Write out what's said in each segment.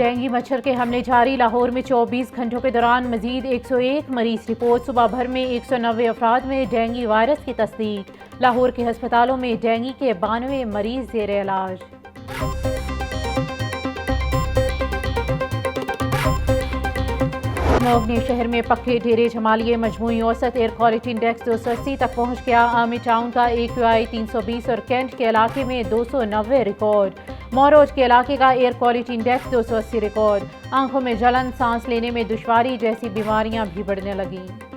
Dengue مچھر کے حملے جاری، لاہور میں 24 گھنٹوں کے دوران مزید 101 مریض رپورٹ، صبح بھر میں 190 افراد میں ڈینگی وائرس کی تصدیق، لاہور کے ہسپتالوں میں ڈینگی کے 92 مریض زیر علاج۔ اسموگ نے شہر میں پکے ڈھیرے جما لیے، مجموعی اوسط ایئر کوالٹی انڈیکس 280 تک پہنچ گیا، عامی ٹاؤن کا AQI 320 اور کینٹ کے علاقے میں 290 ریکارڈ، موروج کے علاقے کا ایئر کوالٹی انڈیکس 280 ریکارڈ، آنکھوں میں جلن، سانس لینے میں دشواری جیسی بیماریاں بھی بڑھنے لگیں۔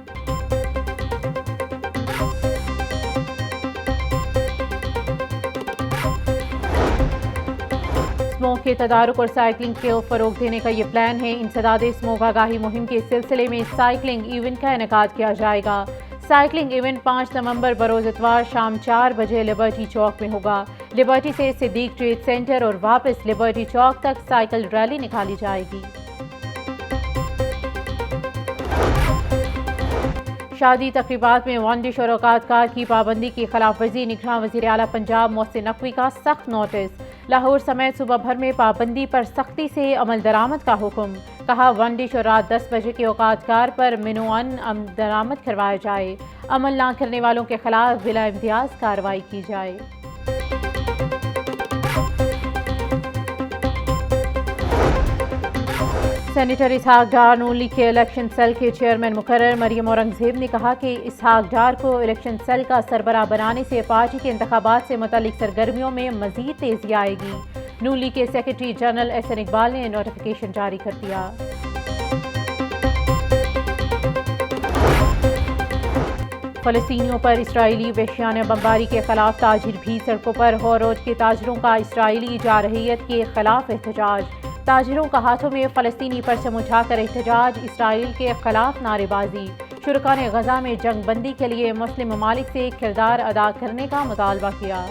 اسموگ کے تدارک اور سائیکلنگ کو فروغ دینے کا یہ پلان ہے۔ انسداد اسموگ آگاہی مہم کے سلسلے میں سائیکلنگ ایونٹ کا انعقاد کیا جائے گا۔ سائیکلنگ ایونٹ 5 نومبر بروز اتوار شام 4 بجے لبرٹی چوک میں ہوگا۔ لبرٹی سے صدیق ٹریڈ سینٹر اور واپس لبرٹی چوک تک سائیکل ریلی نکالی جائے گی۔ شادی تقریبات میں ون ڈش اور اوقات کار کی پابندی کی خلاف ورزی، نگراں وزیر اعلیٰ پنجاب محسن نقوی کا سخت نوٹس، لاہور سمیت صوبہ بھر میں پابندی پر سختی سے عمل درآمد کا حکم، کہا ون ڈش اور رات 10 بجے کے اوقات کار پر منوعاً درآمد کروایا جائے، عمل نہ کرنے والوں کے خلاف بلا امتیاز کارروائی کی جائے۔ سینیٹر اسحاق ڈار نون لیگ کے الیکشن سیل کے چیئرمین مقرر، مریم اورنگزیب نے کہا کہ اسحاق ڈار کو الیکشن سیل کا سربراہ بنانے سے پارٹی کے انتخابات سے متعلق سرگرمیوں میں مزید تیزی آئے گی۔ نون لیگ کے سیکرٹری جنرل احسن اقبال نے نوٹیفیکیشن جاری کر دیا۔ فلسطینیوں پر اسرائیلی وحشیانہ بمباری کے خلاف تاجر بھی سڑکوں پر، ہوروج کے تاجروں کا اسرائیلی جارحیت کے خلاف احتجاج، تاجروں کا ہاتھوں میں فلسطینی پرچم اٹھا کر احتجاج، اسرائیل کے خلاف نعرے بازی، شرکاء نے غزہ میں جنگ بندی کے لیے مسلم ممالک سے کردار ادا کرنے کا مطالبہ کیا۔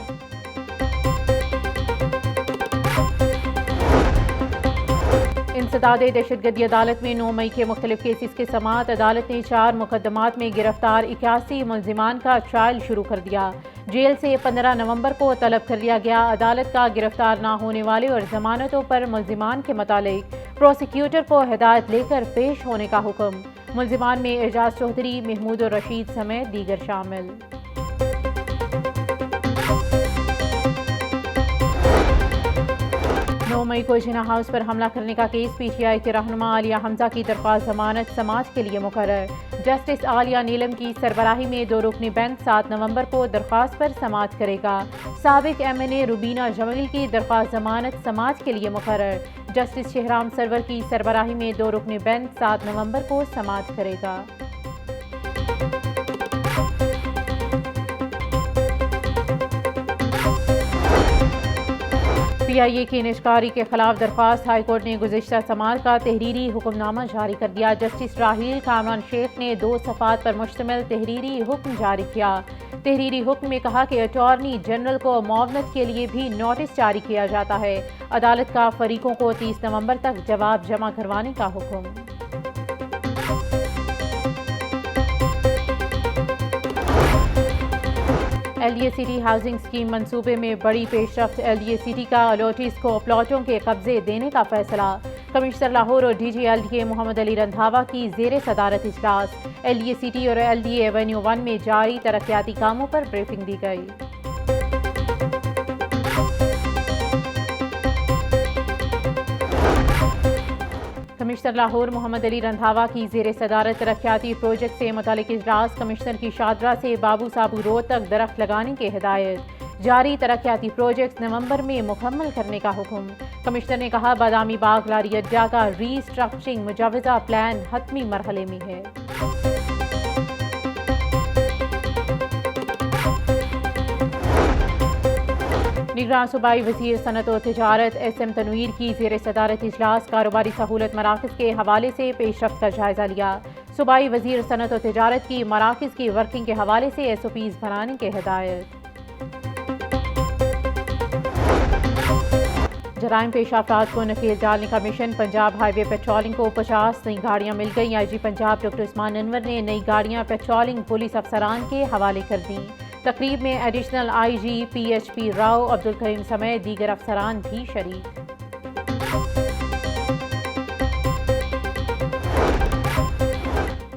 انسداد دہشت گردی عدالت میں 9 مئی کے مختلف کیسز کی سماعت، عدالت نے 4 مقدمات میں گرفتار 81 ملزمان کا ٹرائل شروع کر دیا، جیل سے 15 نومبر کو طلب کر لیا گیا۔ عدالت کا گرفتار نہ ہونے والے اور ضمانتوں پر ملزمان کے متعلق پروسیکیوٹر کو ہدایت لے کر پیش ہونے کا حکم، ملزمان میں اعجاز چودھری، محمود الرشید سمیت دیگر شامل۔ 9 مئی کو جناح ہاؤس پر حملہ کرنے کا کیس، PTI کے رہنما عالیہ حمزہ کی درخواست ضمانت سماعت کے لیے مقرر، جسٹس عالیہ نیلم کی سربراہی میں 2 رکنی بینچ 7 نومبر کو درخواست پر سماعت کرے گا۔ سابق MNA روبینہ جمیل کی درخواست ضمانت سماعت کے لیے مقرر، جسٹس شہرام سرور کی سربراہی میں 2 رکنی بینچ 7 نومبر کو سماعت کرے گا۔ PIA کی نجکاری کے خلاف درخواست، ہائی کورٹ نے گزشتہ سماعت کا تحریری حکم نامہ جاری کر دیا، جسٹس راحیل کامران شیخ نے 2 صفحات پر مشتمل تحریری حکم جاری کیا۔ تحریری حکم میں کہا کہ اٹارنی جنرل کو معاونت کے لیے بھی نوٹس جاری کیا جاتا ہے، عدالت کا فریقوں کو 30 نومبر تک جواب جمع کروانے کا حکم۔ LDA سٹی ہاؤسنگ اسکیم منصوبے میں بڑی پیش رفت، LDA سٹی کا الاٹیز کو پلاٹوں کے قبضے دینے کا فیصلہ، کمشنر لاہور اور DG LDA محمد علی رندھاوا کی زیر صدارت اجلاس، LDA سٹی اور LDA ایونیو 1 میں جاری ترقیاتی کاموں پر بریفنگ دی گئی۔ کمشنر لاہور محمد علی رندھاوا کی زیر صدارت ترقیاتی پروجیکٹ سے متعلق اجلاس، کمشنر کی شاہدرہ سے بابو سابو روڈ تک درخت لگانے کی ہدایت، جاری ترقیاتی پروجیکٹ نومبر میں مکمل کرنے کا حکم، کمشنر نے کہا بادامی باغ لاری اڈا کا ری اسٹرکچرنگ مجوزہ پلان حتمی مرحلے میں ہے۔ نگراں صوبائی وزیر صنعت و تجارت SM تنویر کی زیر صدارت اجلاس، کاروباری سہولت مراکز کے حوالے سے پیش رفت کا جائزہ لیا، صوبائی وزیر صنعت و تجارت کی مراکز کی ورکنگ کے حوالے سے SOPs بنانے کی ہدایت۔ جرائم پیش افراد کو نکیل ڈالنے کا مشن، پنجاب ہائی وے پیٹرولنگ کو 50 نئی گاڑیاں مل گئیں، IG پنجاب ڈاکٹر عثمان انور نے نئی گاڑیاں پیٹرولنگ پولیس افسران کے حوالے کر دیں۔ تقریب میں additional IG PHP Rao, Abdulkarim سمیت دیگر افسران بھی شریک۔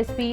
SP